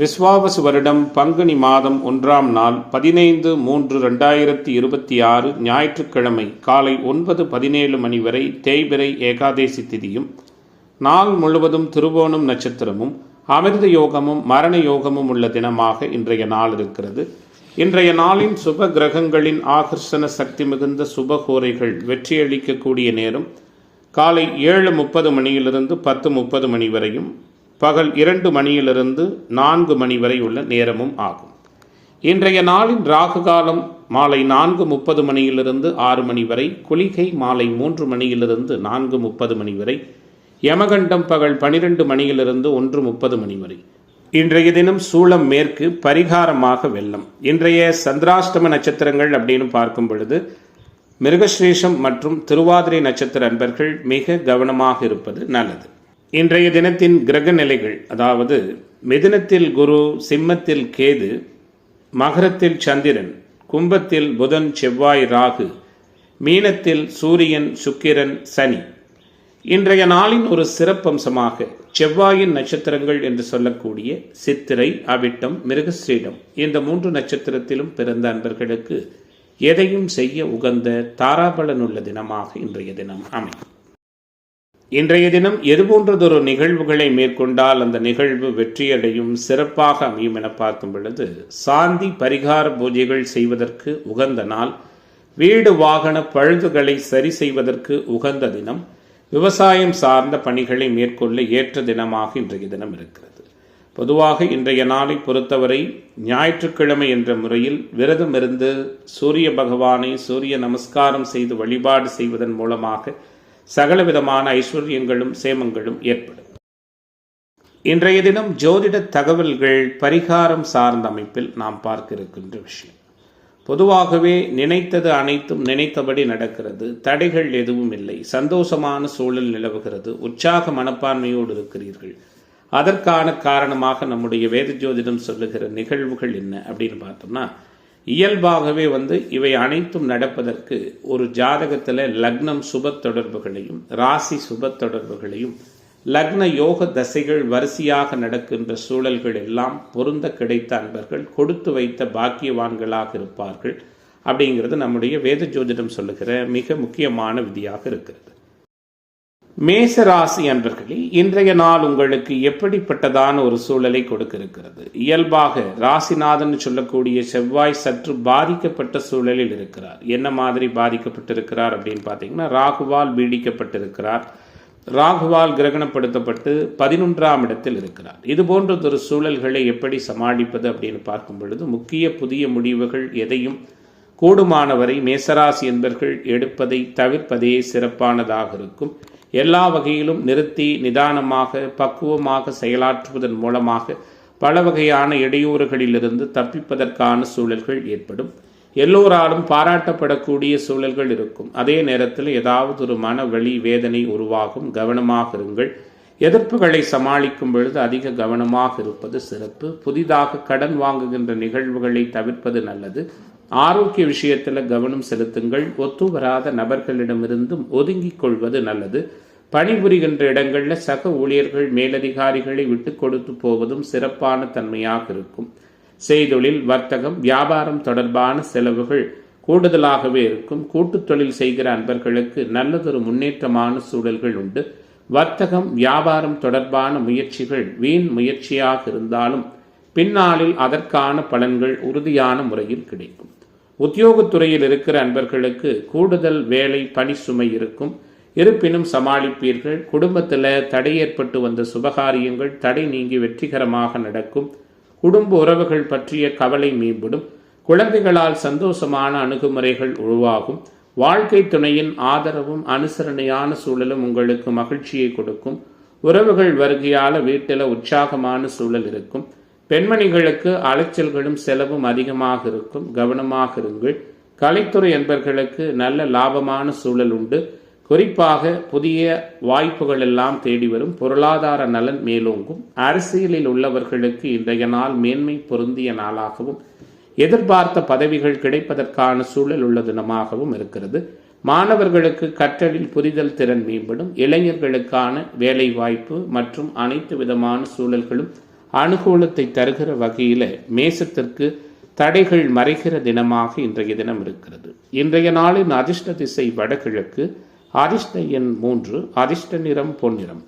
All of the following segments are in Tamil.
விஸ்வாவசு வருடம் பங்குனி மாதம் 1ஆம் நாள் 15/3/2026 ஞாயிற்றுக்கிழமை காலை 9:17 மணி வரை தேய்பிறை ஏகாதேசி திதியும், நாள் முழுவதும் திருவோணம் நட்சத்திரமும் அமிர்த யோகமும் மரண யோகமும் உள்ள தினமாக இன்றைய நாள் இருக்கிறது. இன்றைய நாளின் சுப கிரகங்களின் ஆகர்ஷண சக்தி மிகுந்த சுபகோரைகள் வெற்றியளிக்கக்கூடிய நேரம் காலை 7:30 மணியிலிருந்து 10:30 மணி வரையும், பகல் 2 மணியிலிருந்து 4 மணி வரை உள்ள நேரமும் ஆகும். இன்றைய நாளின் ராகு காலம் மாலை 4:30 மணியிலிருந்து 6 மணி வரை, குளிகை மாலை 3 மணியிலிருந்து 4:30 மணி வரை, யமகண்டம் பகல் 12 மணியிலிருந்து 1:30 மணி வரை. இன்றைய தினம் சூளம் மேற்கு, பரிகாரமாக வெள்ளம். இன்றைய சந்திராஷ்டம நட்சத்திரங்கள் அப்படின்னு பார்க்கும் பொழுது மிருகஸ்ரீஷம் மற்றும் திருவாதிரை நட்சத்திர அன்பர்கள் மிக கவனமாக இருப்பது நல்லது. இன்றைய தினத்தின் கிரக நிலைகள், அதாவது மிதுனத்தில் குரு, சிம்மத்தில் கேது, மகரத்தில் சந்திரன், கும்பத்தில் புதன் செவ்வாய் ராகு, மீனத்தில் சூரியன் சுக்கிரன் சனி. இன்றைய நாளின் ஒரு சிறப்பம்சமாக செவ்வாயின் நட்சத்திரங்கள் என்று சொல்லக்கூடிய சித்திரை, அவிட்டம், மிருகஸ்ரீடம் இந்த 3 நட்சத்திரத்திலும் பிறந்த அன்பர்களுக்கு எதையும் செய்ய உகந்த தாராபலனுள்ள தினமாக இன்றைய தினம் அமையும். இன்றைய தினம் எதுபோன்றதொரு நிகழ்வுகளை மேற்கொண்டால் அந்த நிகழ்வு வெற்றியடையும், சிறப்பாக அமையும் என பார்க்கும் பொழுது சாந்தி பரிகார பூஜைகள் செய்வதற்கு உகந்த நாள், வீடு வாகன பழுதுகளை சரி செய்வதற்கு உகந்த தினம், விவசாயம் சார்ந்த பணிகளை மேற்கொள்ள ஏற்ற தினமாக இன்றைய தினம் இருக்கிறது. பொதுவாக இன்றைய நாளை பொறுத்தவரை ஞாயிற்றுக்கிழமை என்ற முறையில் விரதம் இருந்து சூரிய பகவானை சூரிய நமஸ்காரம் செய்து வழிபாடு செய்வதன் மூலமாக சகலவிதமான ஐஸ்வர்யங்களும் சேமங்களும் ஏற்படும். இன்றைய தினம் ஜோதிட தகவல்கள் பரிகாரம் சார்ந்த அமைப்பில் நாம் பார்க்க இருக்கின்ற விஷயம். பொதுவாகவே நினைத்தது அனைத்தும் நினைத்தபடி நடக்கிறது, தடைகள் எதுவும் இல்லை, சந்தோஷமான சூழல் நிலவுகிறது, உற்சாக மனப்பான்மையோடு இருக்கிறீர்கள். அதற்கான காரணமாக நம்முடைய வேத ஜோதிடம் சொல்லுகிற நிகழ்வுகள் என்ன அப்படின்னு பார்த்தோம்னா, இயல்பாகவே இவை அனைத்தும் நடப்பதற்கு ஒரு ஜாதகத்தில் லக்னம் சுப தொடர்புகளையும் ராசி சுப தொடர்புகளையும் லக்ன யோக தசைகள் வரிசையாக நடக்கின்ற சூழல்கள் எல்லாம் பொருந்த கிடைத்த அன்பர்கள் கொடுத்து வைத்த பாக்கியவான்களாக இருப்பார்கள் அப்படிங்கிறது நம்முடைய வேத ஜோதிடம் சொல்லுகிற மிக முக்கியமான விதியாக இருக்கிறது. மேச ராசி அன்பர்களே, இன்றைய நாள் உங்களுக்கு எப்படிப்பட்டதான ஒரு சூழலை கொடுக்க இருக்கிறது? இயல்பாக ராசிநாதன் சொல்லக்கூடிய செவ்வாய் சற்று பாதிக்கப்பட்ட சூழலில் இருக்கிறார். என்ன மாதிரி பாதிக்கப்பட்டிருக்கிறார் அப்படின்னு பார்த்தீங்கன்னா, ராகுவால் பீடிக்கப்பட்டிருக்கிறார். ராகுவால் கிரகணப்படுத்தப்பட்டு 11ஆம் இடத்தில் இருக்கிறார். இது போன்றதொரு சூழல்களை எப்படி சமாளிப்பது அப்படின்னு பார்க்கும் பொழுது முக்கிய புதிய முடிவுகள் எதையும் கூடுமானவரை மேசராசி என்பர்கள் எடுப்பதை தவிர்ப்பதே சிறப்பானதாக இருக்கும். எல்லா வகையிலும் நிறுத்தி நிதானமாக பக்குவமாக செயலாற்றுவதன் மூலமாக பல வகையான இடையூறுகளிலிருந்து தப்பிப்பதற்கான சூழல்கள் ஏற்படும். எல்லோராலும் பாராட்டப்படக்கூடிய சூழல்கள் இருக்கும். அதே நேரத்தில் ஏதாவது ஒரு மன வலி வேதனை உருவாகும். கவனமாக இருங்கள். எதிர்ப்புகளை சமாளிக்கும் பொழுது அதிக கவனமாக இருப்பது சிறப்பு. புதிதாக கடன் வாங்குகின்ற நிகழ்வுகளை தவிர்ப்பது நல்லது. ஆரோக்கிய விஷயத்தில் கவனம் செலுத்துங்கள். ஒத்து வராத நபர்களிடமிருந்தும் ஒதுங்கிக் கொள்வது நல்லது. பணிபுரிகின்ற இடங்களில் சக ஊழியர்கள் மேலதிகாரிகளை விட்டு கொடுத்து போவதும் சிறப்பான தன்மையாக இருக்கும். செய்தொழில், வர்த்தகம், வியாபாரம் தொடர்பான செலவுகள் கூடுதலாகவே இருக்கும். கூட்டுத் தொழில் செய்கிற அன்பர்களுக்கு நல்லதொரு முன்னேற்றமான சூழல்கள் உண்டு. வர்த்தகம், வியாபாரம் தொடர்பான முயற்சிகள் வீண் முயற்சியாக இருந்தாலும் பின்னாளில் அதற்கான பலன்கள் உறுதியான முறையில் கிடைக்கும். உத்தியோகத்துறையில் இருக்கிற அன்பர்களுக்கு கூடுதல் வேலை பணி சுமை இருக்கும். இருப்பினும் சமாளிப்பீர்கள். குடும்பத்தில் தடை ஏற்பட்டு வந்த சுபகாரியங்கள் தடை நீங்கி வெற்றிகரமாக நடக்கும். குடும்ப உறவுகள் பற்றிய கவலை மேம்படும். குழந்தைகளால் சந்தோஷமான அணுகுமுறைகள் உருவாகும். வாழ்க்கை துணையின் ஆதரவும் அனுசரணையான சூழலும் உங்களுக்கு மகிழ்ச்சியை கொடுக்கும். உறவுகள் வருகையால் வீட்டில் உற்சாகமான சூழல் இருக்கும். பெண்மணிகளுக்கு அலைச்சல்களும் செலவும் அதிகமாக இருக்கும். கவனமாக இருங்கள். கலைத்துறை என்பர்களுக்கு நல்ல லாபமான சூழல் உண்டு. குறிப்பாக புதிய வாய்ப்புகள் எல்லாம் தேடி வரும். பொருளாதார நலன் மேலோங்கும். அரசியலில் உள்ளவர்களுக்கு இன்றைய நாள் மேன்மை பொருந்திய நாளாகவும் எதிர்பார்த்த பதவிகள் கிடைப்பதற்கான சூழல் உள்ள தினமாகவும் இருக்கிறது. மாணவர்களுக்கு கற்றலில் புரிதல் திறன் மேம்படும். இளைஞர்களுக்கான வேலை வாய்ப்பு மற்றும் அனைத்து விதமான சூழல்களும் அனுகூலத்தை தருகிற வகையில் மேசத்திற்கு தடைகள் மறைகிற தினமாக இன்றைய தினம் இருக்கிறது. இன்றைய நாளின் அதிர்ஷ்ட திசை வடகிழக்கு, அதிர்ஷ்ட எண் 3, அதிர்ஷ்ட நிறம் பொன்னிறம்.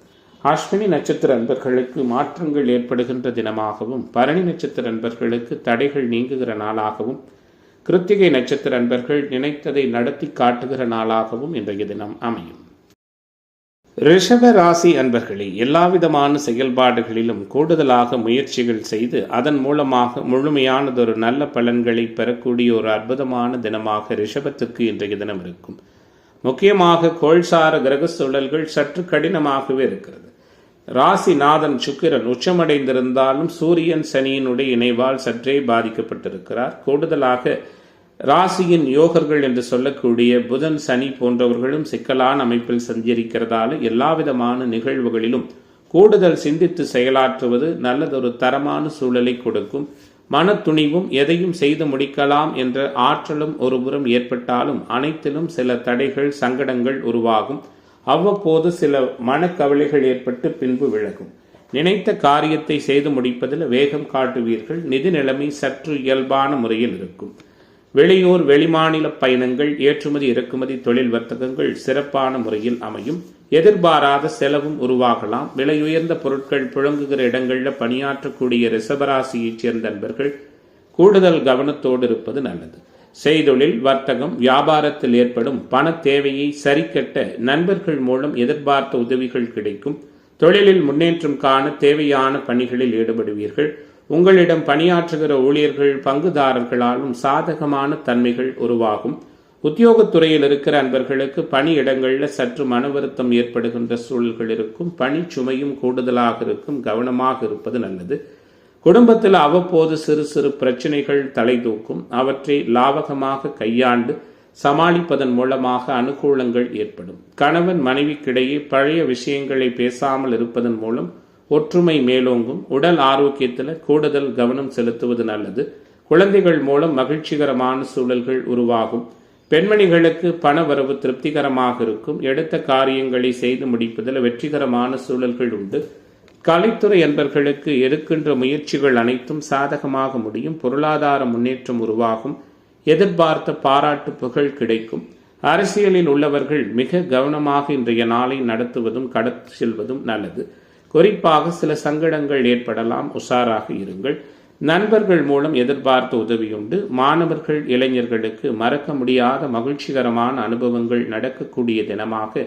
அஸ்வினி நட்சத்திர அன்பர்களுக்கு மாற்றங்கள் ஏற்படுகின்ற தினமாகவும், பரணி நட்சத்திர அன்பர்களுக்கு தடைகள் நீங்குகிற நாளாகவும், கிருத்திகை நட்சத்திர அன்பர்கள் நினைத்ததை நடத்தி காட்டுகிற நாளாகவும் இன்றைய தினம் அமையும். ரிஷப ராசி அன்பர்களே, எல்லாவிதமான செயல்பாடுகளிலும் கூடுதலாக முயற்சிகள் செய்து அதன் மூலமாக முழுமையானதொரு நல்ல பலன்களை பெறக்கூடிய ஒரு அற்புதமான தினமாக ரிஷபத்துக்கு இன்றைய தினம் இருக்கும். முக்கியமாக கோள்சார கிரக சூழல்கள் சற்று கடினமாகவே இருக்கிறது. ராசிநாதன் சுக்கிரன் உச்சமடைந்திருந்தாலும் சூரியன் சனியினுடைய இணைவால் சற்றே பாதிக்கப்பட்டிருக்கிறார். கூடுதலாக ராசியின் யோகர்கள் என்று சொல்லக்கூடிய புதன் சனி போன்றவர்களும் சிக்கலான அமைப்பில் சஞ்சரிக்கிறதால எல்லாவிதமான நிகழ்வுகளிலும் கூடுதல் சிந்தித்து செயலாற்றுவது நல்லதொரு தரமான சூழலை கொடுக்கும். மன துணிவும் எதையும் செய்து முடிக்கலாம் என்ற ஆற்றலும் ஒருபுறம் ஏற்பட்டாலும் அனைத்திலும் சில தடைகள் சங்கடங்கள் உருவாகும். அவ்வப்போது சில மனக்கவலைகள் ஏற்பட்டு பின்பு விலகும். நினைத்த காரியத்தை செய்து முடிப்பதில் வேகம் காட்டுவீர்கள். நிதி நிலைமை சற்று இயல்பான முறையில் இருக்கும். வெளியூர் வெளிமாநில பயணங்கள், ஏற்றுமதி இறக்குமதி தொழில் வர்த்தகங்கள் சிறப்பான முறையில் அமையும். எதிர்பாராத செலவும் உருவாகலாம். விலையுயர்ந்த பொருட்கள் புழங்குகிற இடங்களில் பணியாற்றக்கூடிய ரிஷபராசியைச் சேர்ந்த நண்பர்கள் கூடுதல் கவனத்தோடு இருப்பது நல்லது. செய்தொழில் வர்த்தகம் வியாபாரத்தில் ஏற்படும் பண தேவையை சரிக்கட்ட நண்பர்கள் மூலம் எதிர்பார்த்த உதவிகள் கிடைக்கும். தொழிலில் முன்னேற்றம் காண தேவையான பணிகளில் ஈடுபடுவீர்கள். உங்களிடம் பணியாற்றுகிற ஊழியர்கள் பங்குதாரர்களாலும் சாதகமான தன்மைகள் உருவாகும். உத்தியோகத்துறையில் இருக்கிற அன்பர்களுக்கு பணியிடங்களில் சற்று மன வருத்தம் ஏற்படுகின்ற சூழல்கள் இருக்கும். பணி சுமையும் கூடுதலாக இருக்கும். கவனமாக இருப்பது நல்லது. குடும்பத்தில் அவ்வப்போது சிறு சிறு பிரச்சனைகள் தலை தூக்கும். அவற்றை லாபகமாக கையாண்டு சமாளிப்பதன் மூலமாக அனுகூலங்கள் ஏற்படும். கணவன் மனைவிக்கிடையே பழைய விஷயங்களை பேசாமல் இருப்பதன் மூலம் ஒற்றுமை மேலோங்கும். உடல் ஆரோக்கியத்தில் கூடுதல் கவனம் செலுத்துவது நல்லது. குழந்தைகள் மூலம் மகிழ்ச்சிகரமான சூழல்கள் உருவாகும். பெண்மணிகளுக்கு பண வரவு திருப்திகரமாக இருக்கும். எடுத்த காரியங்களை செய்து முடிப்பதில் வெற்றிகரமான சூழல்கள் உண்டு. கலைத்துறை அன்பர்களுக்கு எடுக்கின்ற முயற்சிகள் அனைத்தும் சாதகமாக முடியும். பொருளாதார முன்னேற்றம் உருவாகும். எதிர்பார்த்த பாராட்டு புகழ் கிடைக்கும். அரசியலில் உள்ளவர்கள் மிக கவனமாக இன்றைய நாளை நடத்துவதும் கடந்து செல்வதும் நல்லது. குறிப்பாக சில சங்கடங்கள் ஏற்படலாம், உஷாராக இருங்கள். நண்பர்கள் மூலம் எதிர்பார்த்த உதவியுண்டு. மாணவர்கள் இளைஞர்களுக்கு மறக்க முடியாத மகிழ்ச்சிகரமான அனுபவங்கள் நடக்கக்கூடிய தினமாக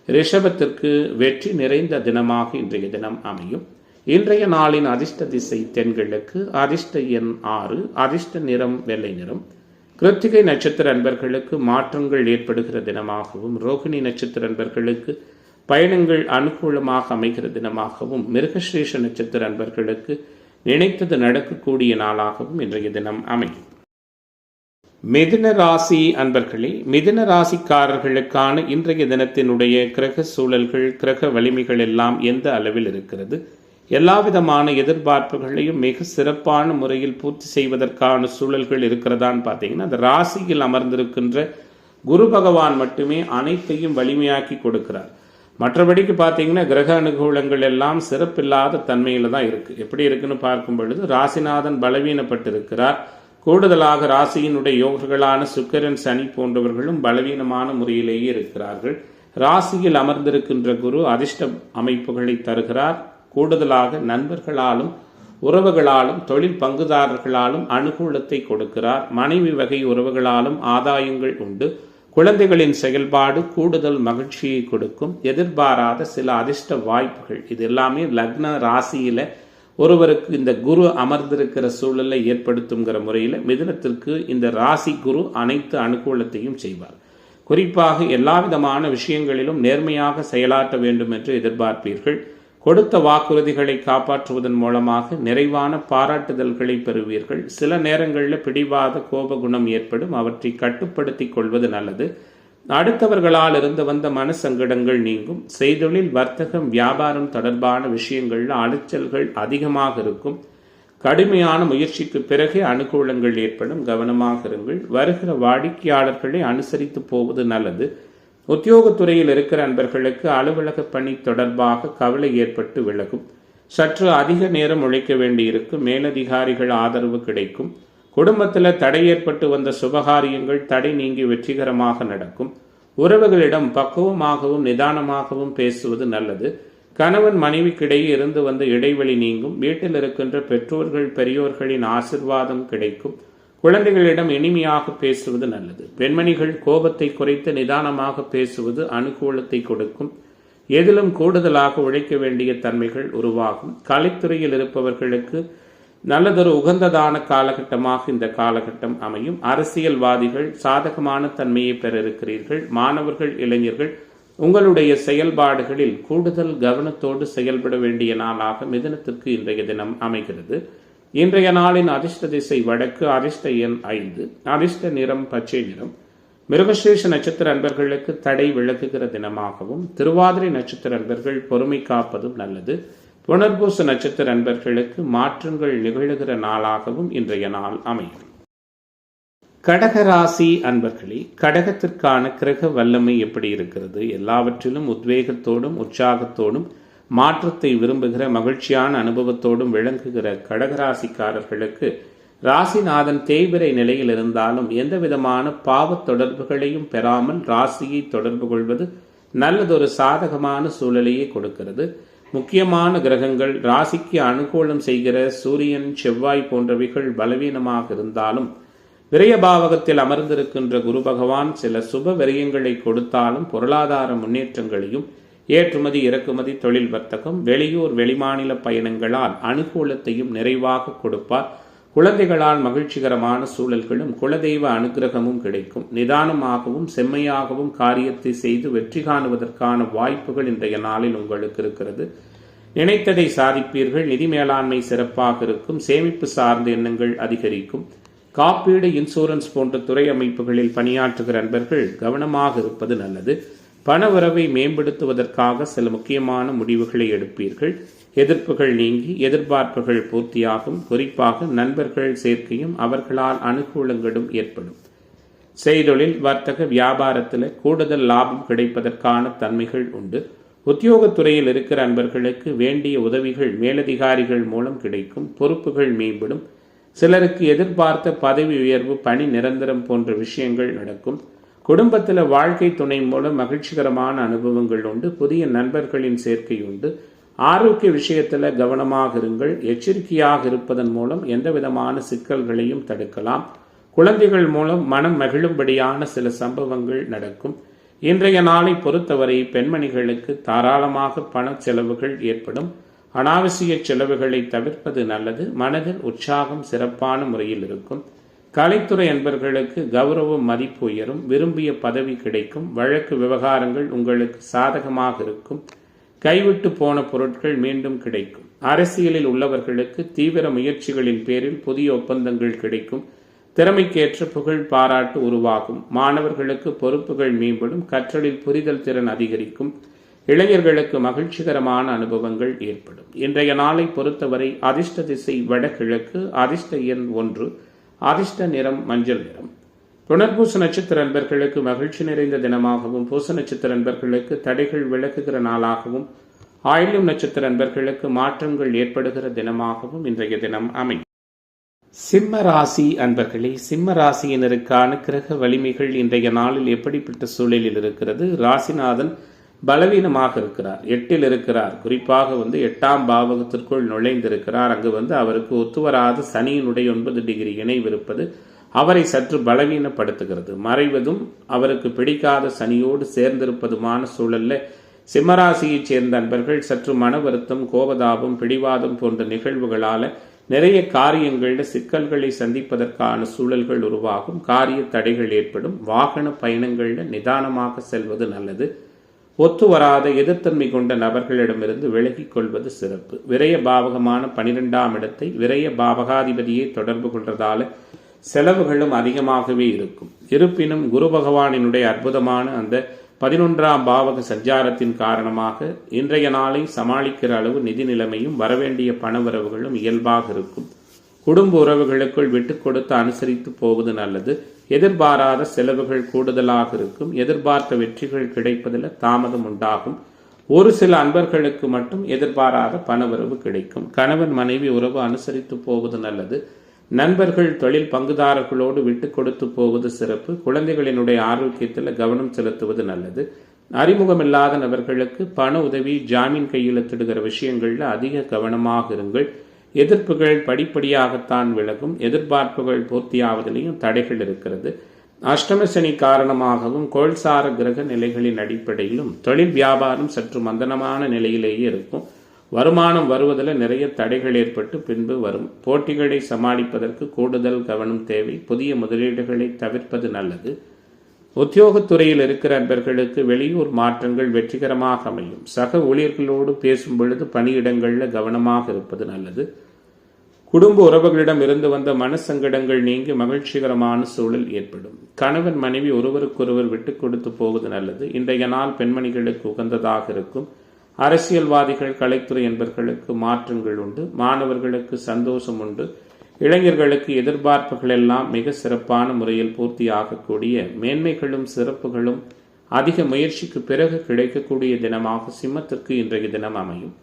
ரிஷபத்திற்கு வெற்றி நிறைந்த தினமாக இன்றைய தினம் அமையும். இன்றைய நாளின் அதிர்ஷ்ட திசை தென்கிழக்கு, அதிர்ஷ்ட எண் 6, அதிர்ஷ்ட நிறம் வெள்ளை நிறம். கிருத்திகை நட்சத்திர அன்பர்களுக்கு மாற்றங்கள் ஏற்படுகிற தினமாகவும், ரோகிணி நட்சத்திர அன்பர்களுக்கு பயணங்கள் அனுகூலமாக அமைகிற தினமாகவும், மிருகஸ்ரீஷ நட்சத்திர அன்பர்களுக்கு நினைத்தது நடக்கக்கூடிய நாளாகவும் இன்றைய தினம் அமையும். மிதுன ராசி அன்பர்களே, மிதுன ராசிக்காரர்களுக்கான இன்றைய தினத்தினுடைய கிரக சூழல்கள், கிரக வலிமைகள் எல்லாம் எந்த அளவில் இருக்கிறது? எல்லாவிதமான எதிர்பார்ப்புகளையும் மிக சிறப்பான முறையில் பூர்த்தி செய்வதற்கான சூழல்கள் இருக்கிறதான்னு பார்த்தீங்கன்னா, அந்த ராசியில் அமர்ந்திருக்கின்ற குரு பகவான் மட்டுமே அனைத்தையும் வலிமையாக்கி கொடுக்கிறார். மற்றபடிக்கு பார்த்தீங்கன்னா கிரக அனுகூலங்கள் எல்லாம் சிறப்பில்லாத தன்மையில் தான் இருக்குது. எப்படி இருக்குன்னு பார்க்கும் பொழுது ராசிநாதன் பலவீனப்பட்டிருக்கிறார். கூடுதலாக ராசியினுடைய யோகர்களான சுக்கிரன் சனி போன்றவர்களும் பலவீனமான முறையிலேயே இருக்கிறார்கள். ராசியில் அமர்ந்திருக்கின்ற குரு அதிர்ஷ்ட அமைப்புகளை தருகிறார். கூடுதலாக நண்பர்களாலும் உறவுகளாலும் தொழில் பங்குதாரர்களாலும் அனுகூலத்தை கொடுக்கிறார். மனைவி வகை உறவுகளாலும் ஆதாயங்கள் உண்டு. குழந்தைகளின் செயல்பாடு கூடுதல் மகிழ்ச்சியை கொடுக்கும். எதிர்பாராத சில அதிர்ஷ்ட வாய்ப்புகள், இது எல்லாமே லக்ன ராசியில ஒருவருக்கு இந்த குரு அமர்ந்திருக்கிற சூழலை ஏற்படுத்துங்கிற முறையில் மிதுனத்திற்கு இந்த ராசி குரு அனைத்து அனுகூலத்தையும் செய்வார். குறிப்பாக எல்லா விதமான விஷயங்களிலும் நேர்மையாக செயலாற்ற வேண்டும் என்று எதிர்பார்ப்பீர்கள். கொடுத்த வாக்குறுதிகளை காப்பாற்றுவதன் மூலமாக நிறைவான பாராட்டுதல்களை பெறுவீர்கள். சில நேரங்களில் பிடிவாத கோபகுணம் ஏற்படும். அவற்றை கட்டுப்படுத்தி கொள்வது நல்லது. அடுத்தவர்களால் இருந்து வந்த மனசங்கடங்கள் நீங்கும். செய்தொழில் வர்த்தகம் வியாபாரம் தொடர்பான விஷயங்களில் அலைச்சல்கள் அதிகமாக இருக்கும். கடுமையான முயற்சிக்கு பிறகு அனுகூலங்கள் ஏற்படும். கவனமாக இருங்கள். வருகிற வாடிக்கையாளர்களை அனுசரித்து போவது நல்லது. உத்தியோகத்துறையில் இருக்கிற அன்பர்களுக்கு அலுவலக பணி தொடர்பாக கவலை ஏற்பட்டு விலகும். சற்று அதிக நேரம் உழைக்க வேண்டியிருக்கும். மேலதிகாரிகள் ஆதரவு கிடைக்கும். குடும்பத்தில் தடை ஏற்பட்டு வந்த சுபகாரியங்கள் தடை நீங்கி வெற்றிகரமாக நடக்கும். உறவுகளிடம் பக்குவமாகவும் நிதானமாகவும் பேசுவது நல்லது. கணவன் மனைவிக்கிடையே இருந்து வந்த இடைவெளி நீங்கும். வீட்டில் இருக்கின்ற பெற்றோர்கள் பெரியோர்களின் ஆசிர்வாதம் கிடைக்கும். குழந்தைகளிடம் இனிமையாக பேசுவது நல்லது. பெண்மணிகள் கோபத்தை குறைத்து நிதானமாக பேசுவது அனுகூலத்தை கொடுக்கும். எதிலும் கூடுதலாக உழைக்க வேண்டிய தன்மைகள் உருவாகும். கலைத்துறையில் இருப்பவர்களுக்கு நல்லதொரு உகந்ததான காலகட்டமாக இந்த காலகட்டம் அமையும். அரசியல்வாதிகள் சாதகமான தன்மையை பெற இருக்கிறீர்கள். மாணவர்கள் இளைஞர்கள் உங்களுடைய செயல்பாடுகளில் கூடுதல் கவனத்தோடு செயல்பட வேண்டிய நாளாக மிதுனத்திற்கு இன்றைய தினம் அமைகிறது. இன்றைய நாளின் அதிர்ஷ்ட திசை வடக்கு, அதிர்ஷ்ட எண் 5, அதிர்ஷ்ட நிறம் பச்சை நிறம். மிருகசீரிஷ நட்சத்திர அன்பர்களுக்கு தடை விலகுகிற தினமாகவும், திருவாதிரை நட்சத்திர அன்பர்கள் பொறுமை காப்பதும் நல்லது. புனர்பூச நட்சத்திர அன்பர்களுக்கு மாற்றங்கள் நிகழுகிற நாளாகவும் இன்றைய நாள் அமையும். கடகராசி அன்பர்களே, கடகத்திற்கான கிரக வல்லமை எப்படி இருக்கிறது? எல்லாவற்றிலும் உத்வேகத்தோடும் உற்சாகத்தோடும் மாற்றத்தை விரும்புகிற மகிழ்ச்சியான அனுபவத்தோடும் விளங்குகிற கடகராசிக்காரர்களுக்கு ராசிநாதன் தேய்பிரை நிலையில் இருந்தாலும் எந்த விதமான பாவ தொடர்புகளையும் பெறாமல் ராசியை தொடர்பு கொள்வது நல்லதொரு சாதகமான சூழலையே கொடுக்கிறது. முக்கியமான கிரகங்கள் ராசிக்கு அனுகூலம் செய்கிற சூரியன், செவ்வாய் போன்றவைகள் பலவீனமாக இருந்தாலும் விரயபாவகத்தில் அமர்ந்திருக்கின்ற குரு பகவான் சில சுப விரயங்களை கொடுத்தாலும் பொருளாதார முன்னேற்றங்களையும் ஏற்றுமதி இறக்குமதி தொழில் வர்த்தகம் வெளியூர் வெளிமாநில பயணங்களால் அனுகூலத்தையும் நிறைவாக கொடுப்பார். குழந்தைகளால் மகிழ்ச்சிகரமான சூழல்களும் குலதெய்வ அனுகிரகமும் கிடைக்கும். நிதானமாகவும் செம்மையாகவும் காரியத்தை செய்து வெற்றி காணுவதற்கான வாய்ப்புகள் இன்றைய நாளில் உங்களுக்கு இருக்கிறது. நினைத்ததை சாதிப்பீர்கள். நிதி மேலாண்மை சிறப்பாக இருக்கும். சேமிப்பு சார்ந்த எண்ணங்கள் அதிகரிக்கும். காப்பீடு, இன்சூரன்ஸ் போன்ற துறை அமைப்புகளில் பணியாற்றுகிற அன்பர்கள் கவனமாக இருப்பது நல்லது. பணவரவை மேம்படுத்துவதற்காக சில முக்கியமான முடிவுகளை எடுப்பீர்கள். எதிர்ப்புகள் நீங்கி எதிர்பார்ப்புகள் பூர்த்தியாகும். குறிப்பாக நண்பர்கள் சேர்க்கையும் அவர்களால் அனுகூலங்களும் ஏற்படும். செய்தொழில், வர்த்தக, வியாபாரத்தில் கூடுதல் லாபம் கிடைப்பதற்கான தன்மைகள் உண்டு. உத்தியோகத்துறையில் இருக்கிற அன்பர்களுக்கு வேண்டிய உதவிகள் மேலதிகாரிகள் மூலம் கிடைக்கும். பொறுப்புகள் மேம்படும். சிலருக்கு எதிர்பார்த்த பதவி உயர்வு, பணி நிரந்தரம் போன்ற விஷயங்கள் நடக்கும். குடும்பத்தில் வாழ்க்கை துணை மூலம் மகிழ்ச்சிகரமான அனுபவங்கள் உண்டு. புதிய நண்பர்களின் சேர்க்கை உண்டு. ஆரோக்கிய விஷயத்தில் கவனமாக இருங்கள். எச்சரிக்கையாக இருப்பதன் மூலம் எந்த விதமான சிக்கல்களையும் தடுக்கலாம். குழந்தைகள் மூலம் மனம் மகிழும்படியான சில சம்பவங்கள் நடக்கும். இன்றைய நாளை பொறுத்தவரை பெண்மணிகளுக்கு தாராளமாக பண செலவுகள் ஏற்படும். அனாவசிய செலவுகளை தவிர்ப்பது நல்லது. மனதில் உற்சாகம் சிறப்பான முறையில் இருக்கும். கலைத்துறை அன்பர்களுக்கு கௌரவம், மதிப்பு உயரும். விரும்பிய பதவி கிடைக்கும். வழக்கு விவகாரங்கள் உங்களுக்கு சாதகமாக இருக்கும். கைவிட்டு போன பொருட்கள் மீண்டும் கிடைக்கும். அரசியலில் உள்ளவர்களுக்கு தீவிர முயற்சிகளின் பேரில் புதிய ஒப்பந்தங்கள் கிடைக்கும். திறமைக்கேற்ற புகழ் பாராட்டு உருவாகும். மாணவர்களுக்கு பொறுப்புகள் மேம்படும். கற்றலில் புரிதல் திறன் அதிகரிக்கும். இளைஞர்களுக்கு மகிழ்ச்சிகரமான அனுபவங்கள் ஏற்படும். இன்றைய நாளை பொறுத்தவரை அதிர்ஷ்ட திசை வடகிழக்கு, அதிர்ஷ்ட எண் 1, அதிர்ஷ்ட நிறம் மஞ்சள் நிறம். புனர்பூச நட்சத்திர அன்பர்களுக்கு மகிழ்ச்சி நிறைந்த தினமாகவும், பூச நட்சத்திர அன்பர்களுக்கு தடைகள் விலகுகிற நாளாகவும், ஆயில்யம் நட்சத்திர அன்பர்களுக்கு மாற்றங்கள் ஏற்படுகிற தினமாகவும் இன்றைய தினம் அமையும். சிம்ம ராசி அன்பர்களே, சிம்ம ராசியினருக்கான கிரக வலிமைகள் இன்றைய நாளில் எப்படிப்பட்ட சூழலில் இருக்கிறது? ராசிநாதன் பலவீனமாக இருக்கிறார், 8ல் இருக்கிறார். குறிப்பாக 8ஆம் பாவகத்திற்குள் நுழைந்திருக்கிறார். அங்கு அவருக்கு ஒத்துவராத சனியினுடைய 9 டிகிரி இணைவிருப்பது அவரை சற்று பலவீனப்படுத்துகிறது. மறைவதும் அவருக்கு பிடிக்காத சனியோடு சேர்ந்திருப்பதுமான சூழல்ல சிம்மராசியைச் சேர்ந்த அன்பர்கள் சற்று மன வருத்தம், கோபதாபம், பிடிவாதம் போன்ற நிகழ்வுகளால நிறைய காரியங்களில் சிக்கல்களை சந்திப்பதற்கான சூழல்கள் உருவாகும். காரிய தடைகள் ஏற்படும். வாகன பயணங்களில் நிதானமாக செல்வது நல்லது. ஒத்து வராத எதிர்த்தன்மை கொண்ட நபர்களிடமிருந்து விலகிக் கொள்வது சிறப்பு. விரய பாவகமான 12ஆம் இடத்தை விரய பாவகாதிபதியை தொடர்பு கொள்றதால செலவுகளும் அதிகமாகவே இருக்கும். இருப்பினும் குரு பகவானினுடைய அற்புதமான அந்த 11ஆம் பாவக சஞ்சாரத்தின் காரணமாக இன்றைய நாளை சமாளிக்கிற அளவு நிதி நிலைமையும் வரவேண்டிய பணவரவுகளும் இயல்பாக இருக்கும். குடும்ப உறவுகளுக்குள் விட்டு கொடுத்து அனுசரித்து போவது நல்லது. எதிர்பாராத செலவுகள் கூடுதலாக இருக்கும். எதிர்பார்த்த வெற்றிகள் கிடைப்பதில் தாமதம் உண்டாகும். ஒரு சில அன்பர்களுக்கு மட்டும் எதிர்பாராத பணவரவு கிடைக்கும். கணவன் மனைவி உறவு அனுசரித்து போவது நல்லது. நண்பர்கள் தொழில் பங்குதாரர்களோடு விட்டு கொடுத்து போவது சிறப்பு. குழந்தைகளினுடைய ஆரோக்கியத்தில் கவனம் செலுத்துவது நல்லது. அறிமுகமில்லாத நபர்களுக்கு பண உதவி, ஜாமீன் கையெழுத்திடுகிற விஷயங்கள்ல அதிக கவனமாக இருங்கள். எதிர்ப்புகள் படிப்படியாகத்தான் விலகும். எதிர்பார்ப்புகள் பூர்த்தியாவதிலையும் தடைகள் இருக்கிறது. அஷ்டம சனி காரணமாகவும் கோள்சார கிரக நிலைகளின் அடிப்படையிலும் தொழில் வியாபாரம் சற்று மந்தனமான நிலையிலேயே இருக்கும். வருமானம் வருவதில் நிறைய தடைகள் ஏற்பட்டு பின்பு வரும். போட்டிகளை சமாளிப்பதற்கு கூடுதல் கவனம் தேவை. புதிய முதலீடுகளை தவிர்ப்பது நல்லது. உத்தியோகத்துறையில் இருக்கிற நண்பர்களுக்கு வெளியூர் மாற்றங்கள் வெற்றிகரமாக அமையும். சக ஊழியர்களோடு பேசும் பொழுது பணியிடங்களில் கவனமாக இருப்பது நல்லது. குடும்ப உறவுகளிடம் இருந்து வந்த மனசங்கடங்கள் நீங்கி மகிழ்ச்சிகரமான சூழல் ஏற்படும். கணவன் மனைவி ஒருவருக்கொருவர் விட்டு கொடுத்து போவது நல்லது. இன்றைய நாள் பெண்மணிகளுக்கு உகந்ததாக இருக்கும். அரசியல்வாதிகள், கலைத்துறை என்பவர்களுக்கு மாற்றங்கள் உண்டு. மாணவர்களுக்கு சந்தோஷம் உண்டு. இளைஞர்களுக்கு எதிர்பார்ப்புகள் எல்லாம் மிக சிறப்பான முறையில் பூர்த்தியாகக்கூடிய மேன்மைகளும் சிறப்புகளும் அதிக முயற்சிக்கு பிறகு கிடைக்கக்கூடிய தினமாக சிம்மத்திற்கு இன்றைய தினம் அமையும்.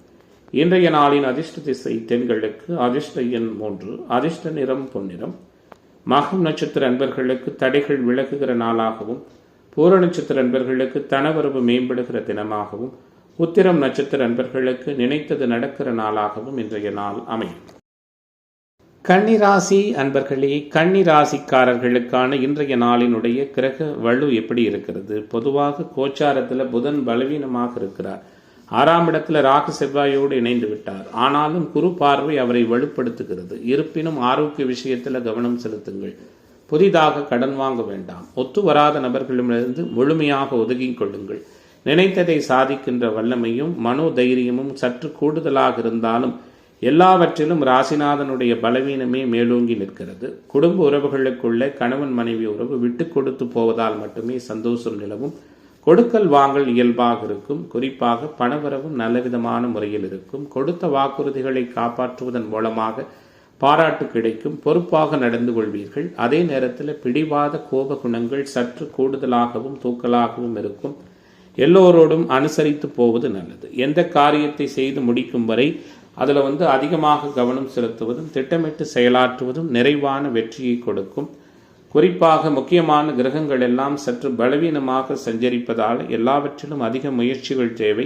இன்றைய நாளின் அதிர்ஷ்ட திசை தென்களுக்கு. அதிர்ஷ்ட எண் 3. அதிர்ஷ்ட நிறம் பொன்னிறம். மகம் நட்சத்திர அன்பர்களுக்கு தடைகள் விலகுகிற நாளாகவும், பூர நட்சத்திர அன்பர்களுக்கு தனவரவு மேம்படுகிற தினமாகவும், உத்திரம் நட்சத்திர அன்பர்களுக்கு நினைத்தது நடக்கிற நாளாகவும் இன்றைய நாள் அமையும். கன்னிராசி அன்பர்களே, கன்னிராசிக்காரர்களுக்கான இன்றைய நாளினுடைய கிரக வலு எப்படி இருக்கிறது? பொதுவாக கோச்சாரத்தில் புதன் பலவீனமாக இருக்கிறார். 6ஆம் இடத்துல ராகு செவ்வாயோடு இணைந்து விட்டார். ஆனாலும் குரு பார்வை அவரை வலுப்படுத்துகிறது. இருப்பினும் ஆரோக்கிய விஷயத்தில் கவனம் செலுத்துங்கள். புதிதாக கடன் வாங்க வேண்டாம். ஒத்து வராத நபர்களிடமிருந்து முழுமையாக ஒதுங்கிக் கொள்ளுங்கள். நினைத்ததை சாதிக்கின்ற வல்லமையும் மனோதைரியமும் சற்று கூடுதலாக இருந்தாலும் எல்லாவற்றிலும் ராசிநாதனுடைய பலவீனமே மேலோங்கி நிற்கிறது. குடும்ப உறவுகளுக்குள்ள கணவன் மனைவி உறவு விட்டு கொடுத்து போவதால் மட்டுமே சந்தோஷம் நிலவும். கொடுக்கல் வாங்கல் இயல்பாக இருக்கும். குறிப்பாக பணவரவும் நல்லவிதமான முறையில் இருக்கும். கொடுத்த வாக்குறுதிகளை காப்பாற்றுவதன் மூலமாக பாராட்டு கிடைக்கும். பொறுப்பாக நடந்து கொள்வீர்கள். அதே நேரத்தில் பிடிவாத கோப குணங்கள் சற்று கூடுதலாகவும் தூக்கலாகவும் இருக்கும். எல்லோரோடும் அனுசரித்து போவது நல்லது. எந்த காரியத்தை செய்து முடிக்கும் வரை அதில் அதிகமாக கவனம் செலுத்துவதும் திட்டமிட்டு செயலாற்றுவதும் நிறைவான வெற்றியை கொடுக்கும். குறிப்பாக முக்கியமான கிரகங்கள் எல்லாம் சற்று பலவீனமாக சஞ்சரிப்பதால் எல்லாவற்றிலும் அதிக முயற்சிகள் தேவை.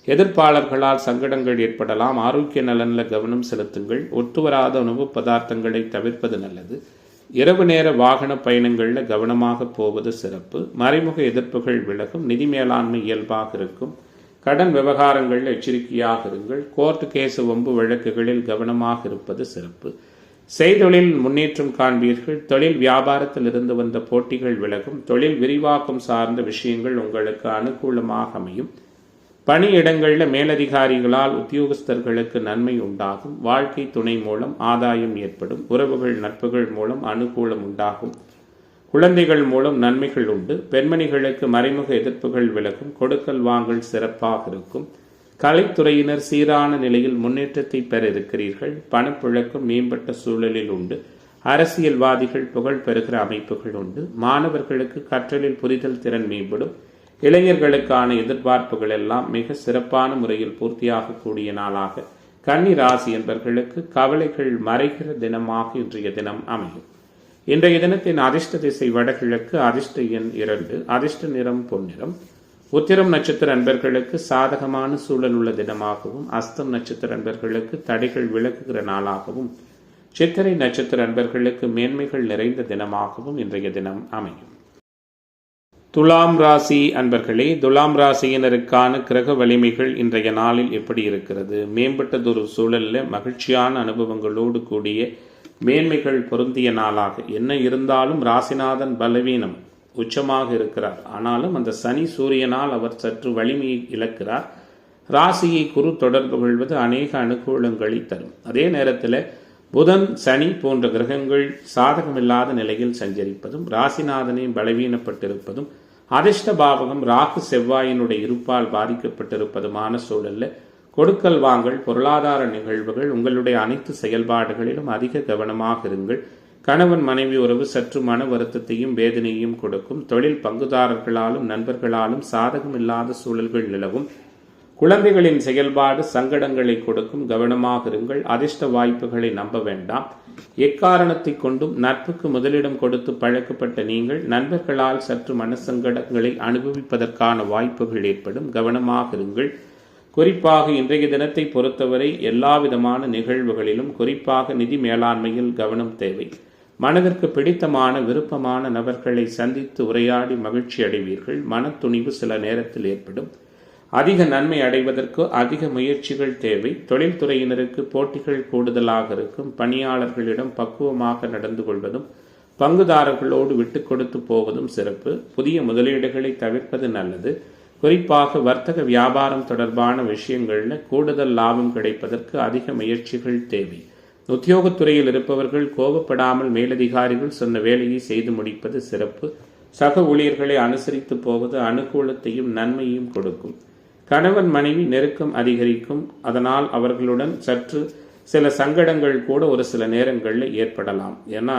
எதிர்ப்பாளர்களால் சங்கடங்கள் ஏற்படலாம். ஆரோக்கிய நலனில் கவனம் செலுத்துங்கள். ஒத்துவராத உணவு பதார்த்தங்களை தவிர்ப்பது நல்லது. இரவு நேர வாகன பயணங்களில் கவனமாக போவது சிறப்பு. மறைமுக எதிர்ப்புகள் விலகும். நிதி மேலாண்மை இயல்பாக இருக்கும். கடன் விவகாரங்களில் எச்சரிக்கையாக இருங்கள். கோர்ட் கேஸ் வம்பு வழக்குகளில் கவனமாக இருப்பது சிறப்பு. செய்தொழில் முன்னேற்றம் காண்பீர்கள். தொழில் வியாபாரத்தில் இருந்து வந்த போட்டிகள் விலகும். தொழில் விரிவாக்கம் சார்ந்த விஷயங்கள் உங்களுக்கு அனுகூலமாக அமையும். பணியிடங்களில் மேலதிகாரிகளால் உத்தியோகஸ்தர்களுக்கு நன்மை உண்டாகும். வாழ்க்கை துணை மூலம் ஆதாயம் ஏற்படும். உறவுகள் நட்புகள் மூலம் அனுகூலம் உண்டாகும். குழந்தைகள் மூலம் நன்மைகள் உண்டு. பெண்மணிகளுக்கு மறைமுக எதிர்ப்புகள் விலகும். கொடுக்கல் வாங்கல் சிறப்பாக இருக்கும். கலைத்துறையினர் சீரான நிலையில் முன்னேற்றத்தை பெற இருக்கிறீர்கள். பணப்புழக்கம் மேம்பட்ட சூழலில் உண்டு. அரசியல்வாதிகள் புகழ் பெறுகிற அமைப்புகள் உண்டு. மாணவர்களுக்கு கற்றலில் புரிதல் திறன் மேம்படும். இளைஞர்களுக்கான எதிர்பார்ப்புகள் எல்லாம் மிக சிறப்பான முறையில் பூர்த்தியாகக்கூடிய நாளாக கன்னி ராசி என்பவர்களுக்கு கவலைகள் மறைகிற தினமாக இன்றைய தினம் அமையும். இன்றைய தினத்தின் அதிர்ஷ்ட திசை வடகிழக்கு. அதிர்ஷ்ட எண் 2. அதிர்ஷ்ட நிறம் பொன்னிறம். உத்திரம் நட்சத்திர அன்பர்களுக்கு சாதகமான சூழல் உள்ள தினமாகவும், அஸ்தம் நட்சத்திர அன்பர்களுக்கு தடைகள் விலகுகிற நாளாகவும், சித்திரை நட்சத்திர அன்பர்களுக்கு மேன்மைகள் நிறைந்த தினமாகவும் இன்றைய தினம் அமையும். துலாம் ராசி அன்பர்களே, துலாம் ராசியினருக்கான கிரக வலிமைகள் இன்றைய நாளில் எப்படி இருக்கிறது? மேம்பட்டதொரு சூழலில் மகிழ்ச்சியான அனுபவங்களோடு கூடிய மேன்மைகள் பொருந்திய நாளாக. என்ன இருந்தாலும் ராசிநாதன் பலவீனம் உச்சமாக இருக்கிறார். ஆனாலும் அந்த சனி சூரியனால் அவர் சற்று வலிமையை இழக்கிறார். ராசியை குரு தொடர்பு கொள்வது அநேக அனுகூலங்களை தரும். அதே நேரத்தில் புதன், சனி போன்ற கிரகங்கள் சாதகமில்லாத நிலையில் சஞ்சரிப்பதும், ராசிநாதனை பலவீனப்பட்டிருப்பதும், அதிர்ஷ்ட பாவகம் ராகு செவ்வாயினுடைய இருப்பால் பாதிக்கப்பட்டிருப்பதுமான சூழலில் கொடுக்கல் வாங்கல், பொருளாதார நிகழ்வுகள், உங்களுடைய அனைத்து செயல்பாடுகளிலும் அதிக கவனமாக இருங்கள். கணவன் மனைவி உறவு சற்று மன வருத்தத்தையும் வேதனையும் கொடுக்கும். தொழில் பங்குதாரர்களாலும் நண்பர்களாலும் சாதகமில்லாத சூழல்கள் நிலவும். குழந்தைகளின் செயல்பாடு சங்கடங்களை கொடுக்கும், கவனமாக இருங்கள். அதிர்ஷ்ட வாய்ப்புகளை நம்ப வேண்டாம். எக்காரணத்தை கொண்டும் நட்புக்கு முதலிடம் கொடுத்து பழக்கப்பட்ட நீங்கள் நண்பர்களால் சற்று மனசங்கடங்களை அனுபவிப்பதற்கான வாய்ப்புகள் ஏற்படும், கவனமாக இருங்கள். குறிப்பாக இன்றைய தினத்தை பொறுத்தவரை எல்லாவிதமான நிகழ்வுகளிலும் குறிப்பாக நிதி மேலாண்மையில் கவனம் தேவை. மனதிற்கு பிடித்தமான விருப்பமான நபர்களை சந்தித்து உரையாடி மகிழ்ச்சி அடைவீர்கள். மனத்துணிவு சில நேரத்தில் ஏற்படும். அதிக நன்மை அடைவதற்கு அதிக முயற்சிகள் தேவை. தொழில்துறையினருக்கு போட்டிகள் கூடுதலாக இருக்கும். பணியாளர்களிடம் பக்குவமாக நடந்து கொள்வதும் பங்குதாரர்களோடு விட்டு கொடுத்து போவதும் சிறப்பு. புதிய முதலீடுகளை தவிர்ப்பது நல்லது. குறிப்பாக வர்த்தக வியாபாரம் தொடர்பான விஷயங்களில் கூடுதல் லாபம் கிடைப்பதற்கு அதிக முயற்சிகள் தேவை. உத்தியோகத்துறையில் இருப்பவர்கள் கோபப்படாமல் மேலதிகாரிகள் சொன்ன வேலையை செய்து முடிப்பது சிறப்பு. சக ஊழியர்களை அனுசரித்து போவது அனுகூலத்தையும் நன்மையும் கொடுக்கும். கணவன் மனைவி நெருக்கம் அதிகரிக்கும். அதனால் அவர்களுடன் சற்று சில சங்கடங்கள் கூட ஒரு சில நேரங்களில் ஏற்படலாம். ஏன்னா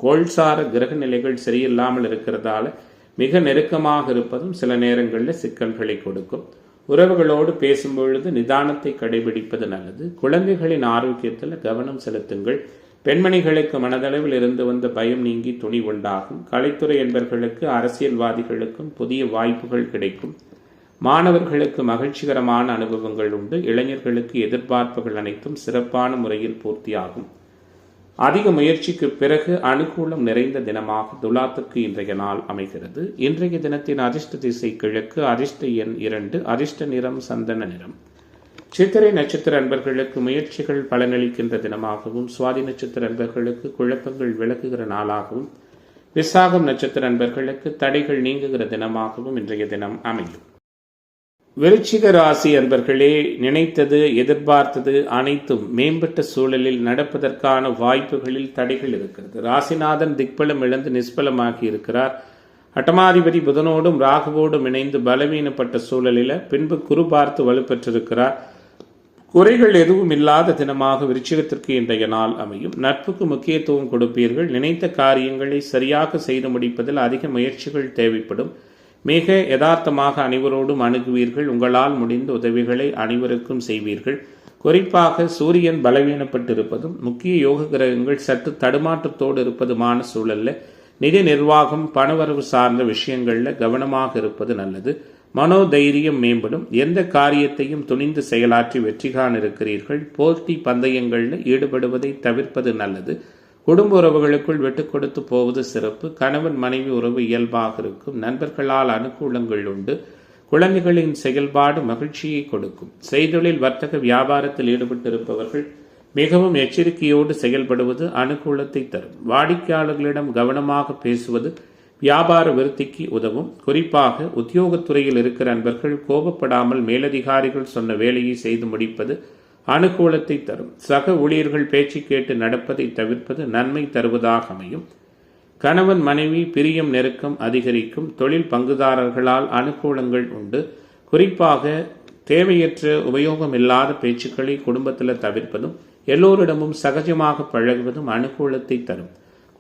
கோள்சார கிரக நிலைகள் சரியில்லாமல் இருக்கிறதால மிக நெருக்கமாக இருப்பதும் சில நேரங்களில் சிக்கல்களை கொடுக்கும். உறவுகளோடு பேசும்பொழுது நிதானத்தை கடைபிடிப்பது நல்லது. குழந்தைகளின் ஆரோக்கியத்தில் கவனம் செலுத்துங்கள். பெண்மணிகளுக்கு மனதளவில் இருந்து வந்த பயம் நீங்கி துணி உண்டாகும். கலைத்துறை என்பவர்களுக்கு அரசியல்வாதிகளுக்கும் புதிய வாய்ப்புகள் கிடைக்கும். மாணவர்களுக்கு மகிழ்ச்சிகரமான அனுபவங்கள் உண்டு. இளைஞர்களுக்கு எதிர்பார்ப்புகள் அனைத்தும் சிறப்பான முறையில் பூர்த்தியாகும். அதிக முயற்சிக்கு பிறகு அனுகூலம் நிறைந்த தினமாக துலாத்துக்கு இன்றைய நாள் அமைகிறது. இன்றைய தினத்தின் அதிர்ஷ்ட திசை கிழக்கு, அதிர்ஷ்ட எண் 2, அதிர்ஷ்ட நிறம் சந்தன நிறம். சித்திரை நட்சத்திர அன்பர்களுக்கு முயற்சிகள் பலனளிக்கின்ற தினமாகவும், சுவாதி நட்சத்திர அன்பர்களுக்கு குழப்பங்கள் விலகுகிற நாளாகவும், விசாகம் நட்சத்திர அன்பர்களுக்கு தடைகள் நீங்குகிற தினமாகவும் இன்றைய தினம் அமையும். விருச்சிக ராசி அன்பர்களே, நினைத்தது எதிர்பார்த்தது அனைத்தும் மேம்பட்ட சூழலில் நடப்பதற்கான வாய்ப்புகளில் தடைகள் இருக்கிறது. ராசிநாதன் திக்பலம் இழந்து நிஷ்பலமாகி இருக்கிறார். அட்டமாதிபதி புதனோடும் ராகுவோடும் இணைந்து பலவீனப்பட்ட சூழலில் பின்பு குரு பார்த்து வலுப்பெற்றிருக்கிறார். குறைகள் எதுவும் இல்லாத தினமாக விருச்சிகத்திற்கு இன்றைய நாள் அமையும். நட்புக்கு முக்கியத்துவம் கொடுப்பீர்கள். நினைத்த காரியங்களை சரியாக செய்து முடிப்பதில் அதிக முயற்சிகள் தேவைப்படும். மிக யதார்த்தமாக அனைவரோடும் அணுகுவீர்கள். உங்களால் முடிந்த உதவிகளை அனைவருக்கும் செய்வீர்கள். குறிப்பாக சூரியன் பலவீனப்பட்டிருப்பதும் முக்கிய யோக கிரகங்கள் சற்று தடுமாற்றத்தோடு இருப்பதுமான சூழல்ல நிதி நிர்வாகம் பணவரவு சார்ந்த விஷயங்களில் கவனமாக இருப்பது நல்லது. மனோதைரியம் மேம்படும். எந்த காரியத்தையும் துணிந்து செயலாற்றி வெற்றி காண இருக்கிறீர்கள். போட்டி பந்தயங்களில் ஈடுபடுவதை தவிர்ப்பது நல்லது. குடும்ப உறவுகளுக்குள் விட்டு கொடுத்து போவது சிறப்பு. கணவன் மனைவி உறவு இயல்பாக இருக்கும். நண்பர்களால் அனுகூலங்கள் உண்டு. குழந்தைகளின் செயல்பாடு மகிழ்ச்சியை கொடுக்கும். செய்தொழில் வர்த்தக வியாபாரத்தில் ஈடுபட்டிருப்பவர்கள் மிகவும் எச்சரிக்கையோடு செயல்படுவது அனுகூலத்தை தரும். வாடிக்கையாளர்களிடம் கவனமாக பேசுவது வியாபார விருத்திக்கு உதவும். குறிப்பாக உத்தியோகத்துறையில் இருக்கிற நண்பர்கள் கோபப்படாமல் மேலதிகாரிகள் சொன்ன வேலையை செய்து முடிப்பது அனுகூலத்தை தரும். சக ஊழியர்கள் பேச்சு கேட்டு நடப்பதை தவிர்ப்பது நன்மை தருவதாக அமையும். கணவன் மனைவி பிரியம் நெருக்கம் அதிகரிக்கும். தொழில் பங்குதாரர்களால் அனுகூலங்கள் உண்டு. குறிப்பாக தேவையற்ற உபயோகம் இல்லாத பேச்சுக்களை குடும்பத்தில் தவிர்ப்பதும் எல்லோரிடமும் சகஜமாக பழகுவதும் அனுகூலத்தை தரும்.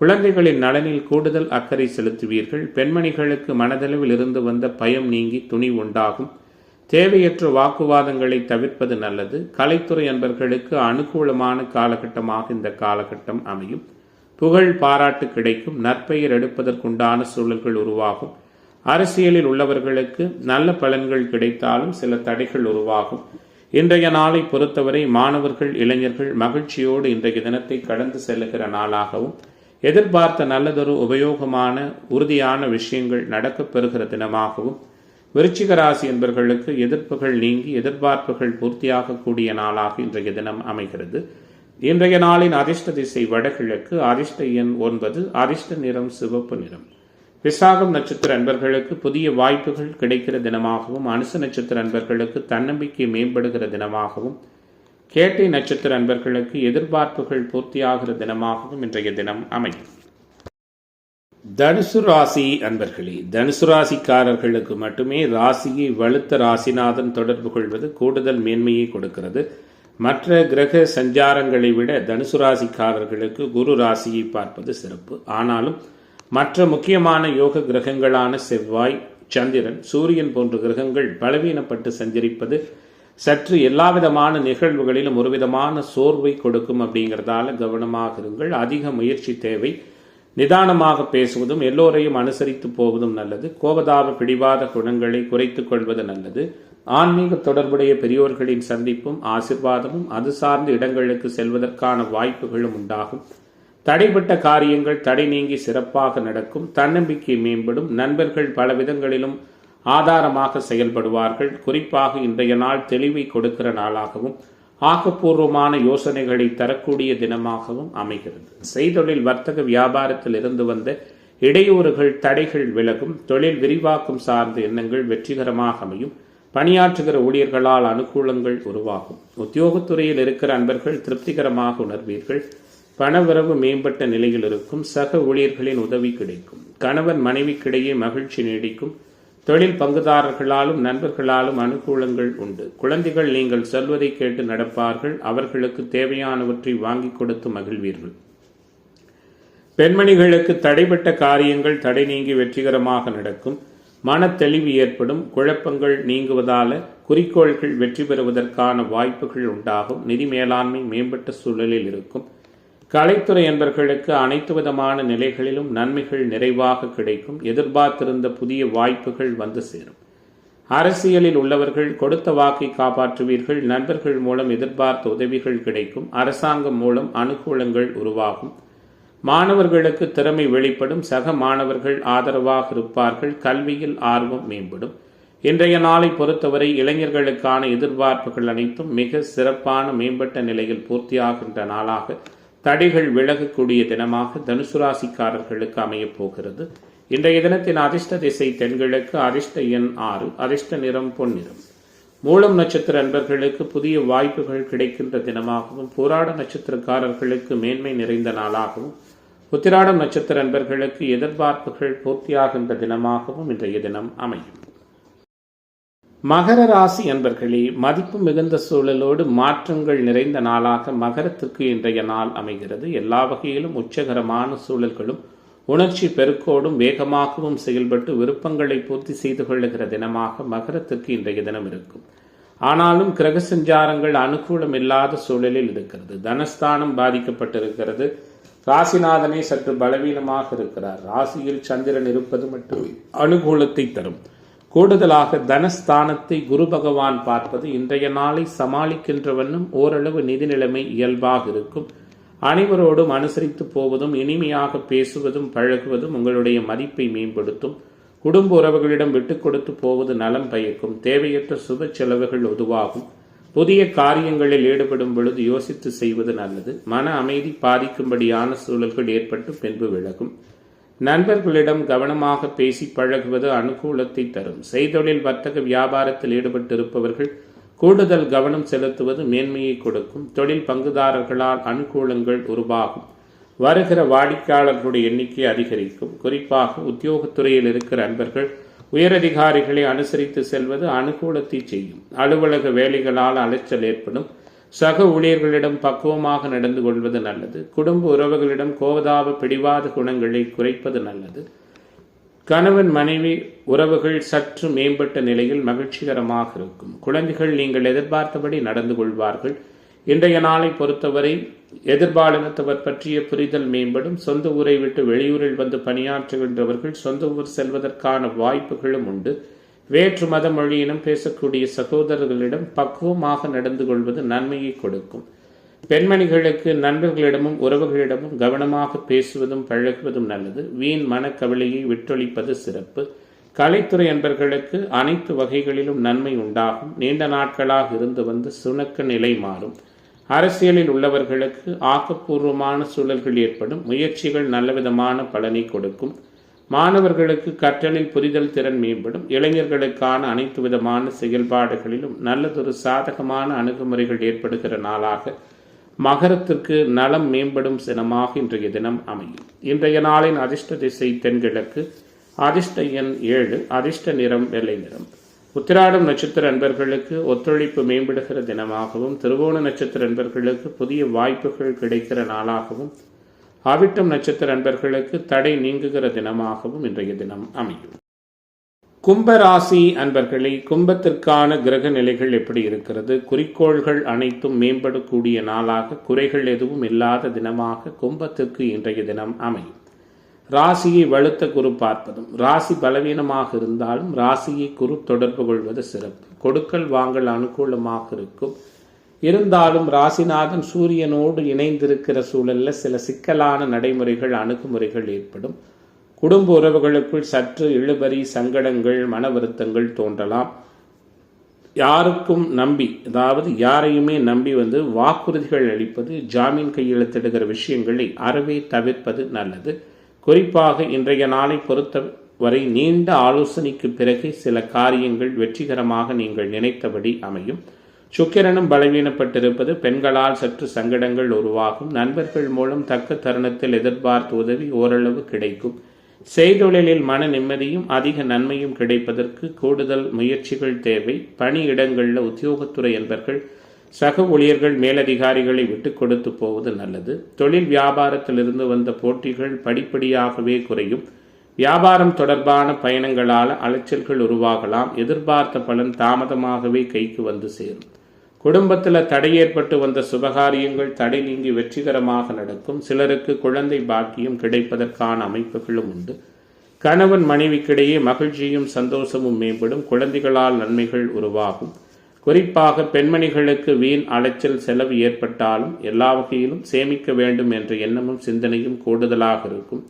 குழந்தைகளின் நலனில் கூடுதல் அக்கறை செலுத்துவீர்கள். பெண்மணிகளுக்கு மனதளவில் இருந்து வந்த பயம் நீங்கி துணி உண்டாகும். தேவையற்ற வாக்குவாதங்களை தவிர்ப்பது நல்லது. கலைத்துறை அன்பர்களுக்கு அனுகூலமான காலகட்டமாக இந்த காலகட்டம் அமையும். புகழ் பாராட்டு கிடைக்கும். நற்பெயர் எடுப்பதற்குண்டான சூழல்கள் உருவாகும். அரசியலில் உள்ளவர்களுக்கு நல்ல பலன்கள் கிடைத்தாலும் சில தடைகள் உருவாகும். இன்றைய நாளை பொறுத்தவரை மாணவர்கள் இளைஞர்கள் மகிழ்ச்சியோடு இன்றைய தினத்தை கடந்து செல்லுகிற நாளாகவும், எதிர்பார்த்த நல்லதொரு உபயோகமான உறுதியான விஷயங்கள் நடக்கப் பெறுகிற தினமாகவும், விருச்சிக ராசி என்பவர்களுக்கு எதிர்ப்புகள் நீங்கி எதிர்பார்ப்புகள் பூர்த்தியாகக்கூடிய நாளாக இன்றைய தினம் அமைகிறது. இன்றைய நாளின் அதிர்ஷ்ட திசை வடகிழக்கு, அதிர்ஷ்ட எண் 9, அதிர்ஷ்ட நிறம் சிவப்பு நிறம். விசாகம் நட்சத்திர அன்பர்களுக்கு புதிய வாய்ப்புகள் கிடைக்கிற தினமாகவும், அனுச நட்சத்திர அன்பர்களுக்கு தன்னம்பிக்கை மேம்படுகிற தினமாகவும், கேட்டை நட்சத்திர அன்பர்களுக்கு எதிர்பார்ப்புகள் பூர்த்தியாகிற தினமாகவும் இன்றைய தினம் அமையும். தனுசு ராசி அன்பர்களே, தனுசு ராசிக்காரர்களுக்கு மட்டுமே ராசியை வலுத்த ராசிநாதன் தொடர்பு கொள்வது கூடுதல் மேன்மையை கொடுக்கிறது. மற்ற கிரக சஞ்சாரங்களை விட தனுசு ராசிக்காரர்களுக்கு குரு ராசியை பார்ப்பது சிறப்பு. ஆனாலும் மற்ற முக்கியமான யோக கிரகங்களான செவ்வாய், சந்திரன், சூரியன் போன்ற கிரகங்கள் பலவீனப்பட்டு சஞ்சரிப்பது சற்று எல்லாவிதமான நிகழ்வுகளிலும் ஒரு விதமான சோர்வை கொடுக்கும் அப்படிங்கிறதால கவனமாக இருங்கள். அதிக முயற்சி தேவை. நிதானமாக பேசுவதும் எல்லோரையும் அனுசரித்து போவதும் நல்லது. கோபதாப பிடிவாத குணங்களை குறைத்து கொள்வது நல்லது. ஆன்மீக தொடர்புடைய பெரியோர்களின் சந்திப்பும் ஆசிர்வாதமும் அது சார்ந்த இடங்களுக்கு செல்வதற்கான வாய்ப்புகளும் உண்டாகும். தடைப்பட்ட காரியங்கள் தடை நீங்கி சிறப்பாக நடக்கும். தன்னம்பிக்கை மேம்படும். நண்பர்கள் பல விதங்களிலும் ஆதாரமாக செயல்படுவார்கள். குறிப்பாக இன்றைய நாள் தெளிவை கொடுக்கிற நாளாகவும் ஆக்கப்பூர்வமான யோசனைகளை தரக்கூடிய தினமாகவும் அமைகிறது. செய்தொழில் வர்த்தக வியாபாரத்தில் இருந்து வந்த இடையூறுகள் தடைகள் விலகும். தொழில் விரிவாக்கம் சார்ந்த எண்ணங்கள் வெற்றிகரமாக அமையும். பணியாற்றுகிற ஊழியர்களால் அனுகூலங்கள் உருவாகும். உத்தியோகத்துறையில் இருக்கிற அன்பர்கள் திருப்திகரமாக உணர்வீர்கள். பணவரவு மேம்பட்ட நிலையில் இருக்கும். சக ஊழியர்களின் உதவி கிடைக்கும். கணவன் மனைவிக்கிடையே மகிழ்ச்சி நீடிக்கும். தொழில் பங்குதாரர்களாலும் நண்பர்களாலும் அனுகூலங்கள் உண்டு. குழந்தைகள் நீங்கள் சொல்வதை கேட்டு நடப்பார்கள். அவர்களுக்கு தேவையானவற்றை வாங்கி கொடுத்து மகிழ்வீர்கள். பெண்மணிகளுக்கு தடைப்பட்ட காரியங்கள் தடை நீங்கி வெற்றிகரமாக நடக்கும். மன தெளிவு ஏற்படும். குழப்பங்கள் நீங்குவதால குறிக்கோள்கள் வெற்றி பெறுவதற்கான வாய்ப்புகள் உண்டாகும். நிதி மேலாண்மை மேம்பட்ட சூழலில் இருக்கும். கலைத்துறை என்பவர்களுக்கு அனைத்து விதமான நிலைகளிலும் நன்மைகள் நிறைவாக கிடைக்கும். எதிர்பார்த்திருந்த புதிய வாய்ப்புகள் வந்து சேரும். அரசியலில் உள்ளவர்கள் கொடுத்த வாக்கை காப்பாற்றுவீர்கள். நண்பர்கள் மூலம் எதிர்பார்த்த உதவிகள் கிடைக்கும். அரசாங்கம் மூலம் அனுகூலங்கள் உருவாகும். மாணவர்களுக்கு திறமை வெளிப்படும். சக மாணவர்கள் ஆதரவாக இருப்பார்கள். கல்வியில் ஆர்வம் மேம்படும். இன்றைய நாளை பொறுத்தவரை இளைஞர்களுக்கான எதிர்பார்ப்புகள் அனைத்தும் மிக சிறப்பான மேம்பட்ட நிலையில் பூர்த்தியாகின்ற நாளாக தடைகள் விலகக்கூடிய தினமாக தனுசு ராசிக்காரர்களுக்கு அமையப் போகிறது. இன்றைய தினத்தின் அதிர்ஷ்ட திசை தென்கிழக்கு. அதிர்ஷ்ட எண் 6. அதிர்ஷ்ட நிறம் பொன்னிறம். மூலம் நட்சத்திர அன்பர்களுக்கு புதிய வாய்ப்புகள் கிடைக்கின்ற தினமாகவும் பூராட நட்சத்திரக்காரர்களுக்கு மேன்மை நிறைந்த நாளாகவும் உத்திராடம் நட்சத்திர அன்பர்களுக்கு எதிர்பார்ப்புகள் பூர்த்தியாகின்ற தினமாகவும் இன்றைய தினம் அமையும். மகர ராசி அன்பர்களே, மதிப்பு மிகுந்த சூழலோடு மாற்றங்கள் நிறைந்த நாளாக மகரத்திற்கு இன்றைய நாள் அமைகிறது. எல்லா வகையிலும் உச்சகரமான சூழல்களும் உணர்ச்சி பெருக்கோடும் வேகமாகவும் செயல்பட்டு விருப்பங்களை பூர்த்தி செய்து கொள்ளுகிற தினமாக மகரத்திற்கு இன்றைய தினம் இருக்கும். ஆனாலும் கிரக சஞ்சாரங்கள் அனுகூலம் இல்லாத சூழலில் இருக்கிறது. தனஸ்தானம் பாதிக்கப்பட்டிருக்கிறது. ராசிநாதனே சற்று பலவீனமாக இருக்கிறார். ராசியில் சந்திரன் இருப்பது மட்டும் அனுகூலத்தை தரும். கூடுதலாக தனஸ்தானத்தை குரு பகவான் பார்ப்பது இன்றைய நாளை சமாளிக்கின்ற வண்ணம் ஓரளவு நிதி நிலைமை இயல்பாக இருக்கும். அனைவரோடும் அனுசரித்து போவதும் இனிமையாக பேசுவதும் பழகுவதும் உங்களுடைய மதிப்பை மேம்படுத்தும். குடும்ப உறவுகளிடம் விட்டுக் கொடுத்து போவது நலம் பயக்கும். தேவையற்ற சுப செலவுகள் உருவாகும். புதிய காரியங்களில் ஈடுபடும் பொழுது யோசித்து செய்வது நல்லது. மன அமைதி பாதிக்கும்படியான சூழல்கள் ஏற்பட்டு பின்பு விலகும். நண்பர்களிடம் கவனமாக பேசி பழகுவது அனுகூலத்தை தரும். செய்தொழில் வர்த்தக வியாபாரத்தில் ஈடுபட்டிருப்பவர்கள் கூடுதல் கவனம் செலுத்துவது மேன்மையை கொடுக்கும். தொழில் பங்குதாரர்களால் அனுகூலங்கள் உருவாகும். வருகிற வாடிக்கையாளர்களுடைய எண்ணிக்கை அதிகரிக்கும். குறிப்பாக உத்தியோகத்துறையில் இருக்கிற அன்பர்கள் உயரதிகாரிகளை அனுசரித்து செல்வது அனுகூலத்தை செய்யும். அலுவலக வேலைகளால் அலைச்சல் ஏற்படும். சக ஊழியர்களிடம் பக்குவமாக நடந்து கொள்வது நல்லது. குடும்ப உறவுகளிடம் கோபதாப பிடிவாத குணங்களை குறைப்பது நல்லது. கணவன் மனைவி உறவுகள் சற்று மேம்பட்ட நிலையில் மகிழ்ச்சிகரமாக இருக்கும். குழந்தைகள் நீங்கள் எதிர்பார்த்தபடி நடந்து கொள்வார்கள். இன்றைய நாளை பொறுத்தவரை எதிர்பாலினத்தவர் பற்றிய புரிதல் மேம்படும். சொந்த ஊரை விட்டு வெளியூரில் வந்து பணியாற்றுகின்றவர்கள் சொந்த ஊர் செல்வதற்கான வாய்ப்புகளும் உண்டு. வேற்று மத மொழியினம் பேசக்கூடிய சகோதரர்களிடம் பக்குவமாக நடந்து கொள்வது நன்மையை கொடுக்கும். பெண்மணிகளுக்கு நண்பர்களிடமும் உறவுகளிடமும் கவனமாக பேசுவதும் பழகுவதும் நல்லது. வீண் மனக்கவலையை விட்டொழிப்பது சிறப்பு. கலைத்துறை அன்பர்களுக்கு அனைத்து வகைகளிலும் நன்மை உண்டாகும். நீண்ட நாட்களாக இருந்து வந்து சுணக்க நிலை மாறும். அரசியலில் உள்ளவர்களுக்கு ஆக்கப்பூர்வமான சூழல்கள் ஏற்படும். முயற்சிகள் நல்லவிதமான பலனை கொடுக்கும். மாணவர்களுக்கு கற்றலில் புரிதல் திறன் மேம்படும். இளைஞர்களுக்கான அனைத்து விதமான செயல்பாடுகளிலும் நல்லதொரு சாதகமான அணுகுமுறைகள் ஏற்படுகிற நாளாக மகரத்திற்கு நலம் மேம்படும் தினமாக இன்றைய தினம் அமையும். இன்றைய நாளின் அதிர்ஷ்ட திசை தென்கிழக்கு. அதிர்ஷ்ட எண் 7. அதிர்ஷ்ட நிறம் வெள்ளை நிறம். உத்திராடம் நட்சத்திர அன்பர்களுக்கு ஒத்துழைப்பு மேம்படுகிற தினமாகவும் திருவோண நட்சத்திர அன்பர்களுக்கு புதிய வாய்ப்புகள் கிடைக்கிற நாளாகவும் அவிட்டம் நட்சத்திர அன்பர்களுக்கு தடை நீங்குகிற தினமாகவும் இன்றைய தினம் அமையும். கும்பராசி அன்பர்களே, கும்பத்திற்கான கிரக நிலைகள் எப்படி இருக்கிறது? குறிக்கோள்கள் அனைத்தும் மேம்படக்கூடிய நாளாக, குறைகள் எதுவும் இல்லாத தினமாக கும்பத்திற்கு இன்றைய தினம் அமையும். ராசியை வலுத்த குரு பார்ப்பதும், ராசி பலவீனமாக இருந்தாலும் ராசியை குரு தொடர்பு கொள்வது சிறப்பு. கொடுக்கல் வாங்கல் அனுகூலமாக இருக்கும். இருந்தாலும் ராசிநாதன் சூரியனோடு இணைந்திருக்கிற சூழலில் சில சிக்கலான நடைமுறைகள் அணுகுமுறைகள் ஏற்படும். குடும்ப உறவுகளுக்குள் சற்று இழுபறி, சங்கடங்கள், மன வருத்தங்கள் தோன்றலாம். யாருக்கும் நம்பி, அதாவது யாரையுமே நம்பி வாக்குறுதிகள் அளிப்பது, ஜாமீன் கையெழுத்திடுகிற விஷயங்களை அறவே தவிர்ப்பது நல்லது. குறிப்பாக இன்றைய நாளை பொறுத்தவரை நீண்ட ஆலோசனைக்கு பிறகு சில காரியங்கள் வெற்றிகரமாக நீங்கள் நினைத்தபடி அமையும். சுக்கிரனும் பலவீனப்பட்டிருப்பது பெண்களால் சற்று சங்கடங்கள் உருவாகும். நண்பர்கள் மூலம் தக்க தருணத்தில் எதிர்பார்த்த உதவி ஓரளவு கிடைக்கும். செய்தொழிலில் மன நிம்மதியும் அதிக நன்மையும் கிடைப்பதற்கு கூடுதல் முயற்சிகள் தேவை. பணியிடங்களில் உத்தியோகத்துறை என்பர்கள் சக ஊழியர்கள் மேலதிகாரிகளை விட்டு கொடுத்து போவது நல்லது. தொழில் வியாபாரத்திலிருந்து வந்த போட்டிகள் படிப்படியாகவே குறையும். வியாபாரம் தொடர்பான பயணங்களால் அலைச்சல்கள் உருவாகலாம். எதிர்பார்த்த பலன் தாமதமாகவே கைக்கு வந்து சேரும். குடும்பத்தில் தடை ஏற்பட்டு வந்த சுபகாரியங்கள் தடை நீங்கி வெற்றிகரமாக நடக்கும். சிலருக்கு குழந்தை பாக்கியம் கிடைப்பதற்கான அமைப்புகளும் உண்டு. கணவன் மனைவிக்கிடையே மகிழ்ச்சியும் சந்தோஷமும் மேம்படும். குழந்தைகளால் நன்மைகள் உருவாகும். குறிப்பாக பெண்மணிகளுக்கு வீண் அலைச்சல் செலவு ஏற்பட்டாலும் எல்லா வகையிலும் சேமிக்க வேண்டும் என்ற எண்ணமும் சிந்தனையும் கூடுதலாக இருக்கும்.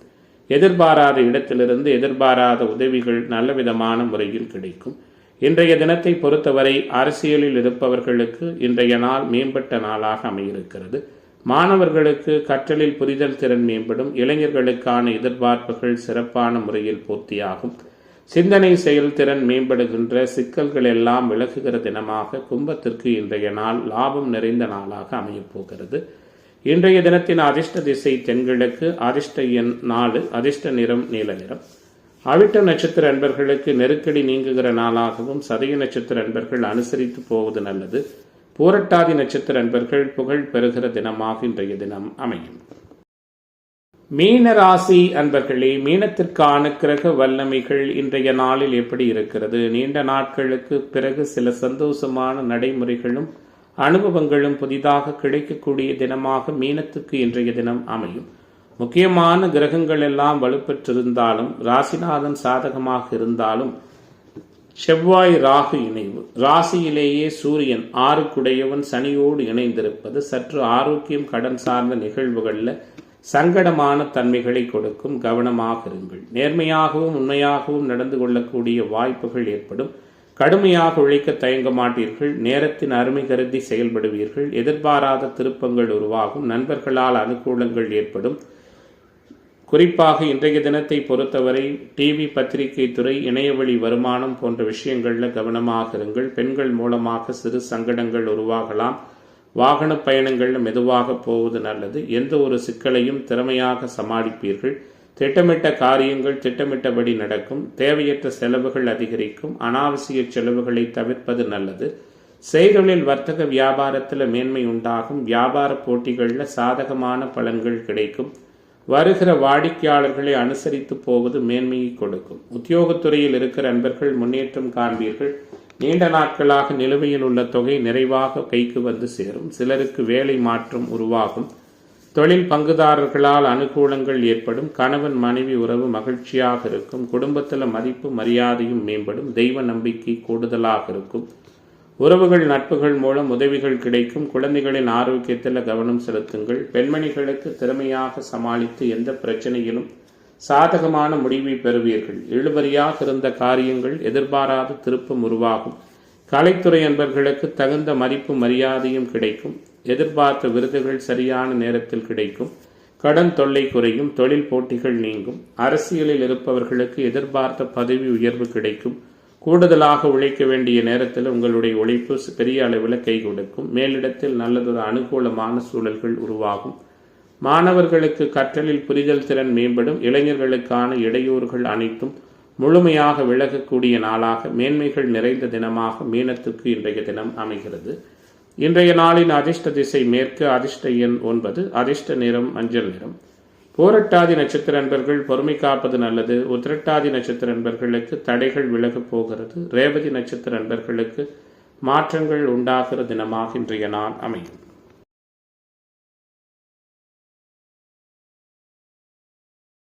எதிர்பாராத இடத்திலிருந்து எதிர்பாராத உதவிகள் நல்லவிதமான முறையில் கிடைக்கும். இன்றைய தினத்தை பொறுத்தவரை அரசியலில் இருப்பவர்களுக்கு இன்றைய நாள் மேம்பட்ட நாளாக அமையிருக்கிறது. மாணவர்களுக்கு கற்றலில் புரிதல் திறன் மேம்படும். இளைஞர்களுக்கான எதிர்பார்ப்புகள் சிறப்பான முறையில் பூர்த்தியாகும். சிந்தனை செயல்திறன் மேம்படுகின்ற சிக்கல்கள் எல்லாம் விலகுகிற தினமாக கும்பத்திற்கு இன்றைய நாள் லாபம் நிறைந்த நாளாக அமையப்போகிறது. இன்றைய தினத்தின் அதிர்ஷ்ட திசை தென்கிழக்கு, அதிர்ஷ்ட எண் 4, அதிர்ஷ்ட நிறம் நீல நிறம். அவிட்ட நட்சத்திர அன்பர்களுக்கு நெருக்கடி நீங்குகிற நாளாகவும், சதய நட்சத்திர அன்பர்கள் அனுசரித்து போவது நல்லது. பூரட்டாதி நட்சத்திர அன்பர்கள் புகழ் பெறுகிற தினமாக இன்றைய தினம் அமையும். மீன ராசி அன்பர்களே, மீனத்திற்கான கிரக வல்லமைகள் இன்றைய நாளில் எப்படி இருக்கிறது? நீண்ட நாட்களுக்கு பிறகு சில சந்தோஷமான நடைமுறைகளும் அனுபவங்களும் புதிதாக கிடைக்கக்கூடிய தினமாக மீனத்துக்கு இன்றைய தினம் அமையும். முக்கியமான கிரகங்கள் எல்லாம் வலுப்பெற்றிருந்தாலும், ராசிநாதன் சாதகமாக இருந்தாலும், செவ்வாய் ராகு இணைவு, ராசியிலேயே சூரியன் 6 சனியோடு இணைந்திருப்பது சற்று ஆரோக்கியம், கடன் சார்ந்த நிகழ்வுகளில் சங்கடமான தன்மைகளை கொடுக்கும். கவனமாக இருங்கள். நேர்மையாகவும் உண்மையாகவும் நடந்து கொள்ளக்கூடிய வாய்ப்புகள் ஏற்படும். கடுமையாக உழைக்க தயங்க மாட்டீர்கள். நேரத்தின் அருமை கருதி செயல்படுவீர்கள். எதிர்பாராத திருப்பங்கள் உருவாகும். நண்பர்களால் அனுகூலங்கள் ஏற்படும். குறிப்பாக இன்றைய தினத்தை பொறுத்தவரை டிவி, பத்திரிகை துறை, இணையவழி வருமானம் போன்ற விஷயங்களில் கவனமாக இருங்கள். பெண்கள் மூலமாக சிறு சங்கடங்கள் உருவாகலாம். வாகன பயணங்களில் மெதுவாக போவது நல்லது. எந்த ஒரு சிக்கலையும் திறமையாக சமாளிப்பீர்கள். திட்டமிட்ட காரியங்கள் திட்டமிட்டபடி நடக்கும். தேவையற்ற செலவுகள் அதிகரிக்கும். அனாவசிய செலவுகளை தவிர்ப்பது நல்லது. செய்தொழில், வர்த்தக, வியாபாரத்தில் மேன்மை உண்டாகும். வியாபார போட்டிகளில் சாதகமான பலன்கள் கிடைக்கும். வருகிற வாடிக்கையாளர்களை அனுசரித்து போவது மேன்மையை கொடுக்கும். உத்தியோகத்துறையில் இருக்கிற அன்பர்கள் முன்னேற்றம் காண்பீர்கள். நீண்ட நாட்களாக நிலுவையில் உள்ள தொகை நிறைவாக கைக்கு வந்து சேரும். சிலருக்கு வேலை மாற்றம் உருவாகும். தொழில் பங்குதாரர்களால் அனுகூலங்கள் ஏற்படும். கணவன் மனைவி உறவு மகிழ்ச்சியாக இருக்கும். குடும்பத்தில் மதிப்பு மரியாதையும் மேம்படும். தெய்வ நம்பிக்கை கூடுதலாக இருக்கும். உறவுகள், நட்புகள் மூலம் உதவிகள் கிடைக்கும். குழந்தைகளின் ஆரோக்கியத்தில் கவனம் செலுத்துங்கள். பெண்மணிகளுக்கு திறமையாக சமாளித்து எந்த பிரச்சனையிலும் சாதகமான முடிவை பெறுவீர்கள். இழுபறியாக இருந்த காரியங்கள் எதிர்பாராத திருப்பம் உருவாகும். கலைத்துறை அன்பர்களுக்கு தகுந்த மதிப்பு மரியாதையும் கிடைக்கும். எதிர்பார்த்த விருதுகள் சரியான நேரத்தில் கிடைக்கும். கடன் தொல்லை குறையும். தொழில் போட்டிகள் நீங்கும். அரசியலில் இருப்பவர்களுக்கு எதிர்பார்த்த பதவி உயர்வு கிடைக்கும். கூடுதலாக உழைக்க வேண்டிய நேரத்தில் உங்களுடைய உழைப்பு பெரிய அளவில் கை கொடுக்கும். மேலிடத்தில் நல்லதொரு அனுகூலமான சூழல்கள் உருவாகும். மாணவர்களுக்கு கற்றலில் புரிதல் திறன் மேம்படும். இளைஞர்களுக்கான இடையூறுகள் அனைத்தும் முழுமையாக விலகக்கூடிய நாளாக, மேன்மைகள் நிறைந்த தினமாக மீனத்துக்கு இன்றைய தினம் அமைகிறது. இன்றைய நாளின் அதிர்ஷ்ட திசை மேற்கு, அதிர்ஷ்ட எண் 9, அதிர்ஷ்ட நிறம் மஞ்சள் நிறம். பூரட்டாதி நட்சத்திர அன்பர்கள் பொறுமை காப்பது நல்லது. உத்திரட்டாதி நட்சத்திர அன்பர்களுக்கு தடைகள் விலகப் போகிறது. ரேவதி நட்சத்திர அன்பர்களுக்கு மாற்றங்கள் உண்டாகிற தினமாக இன்றைய நாள் அமையும்.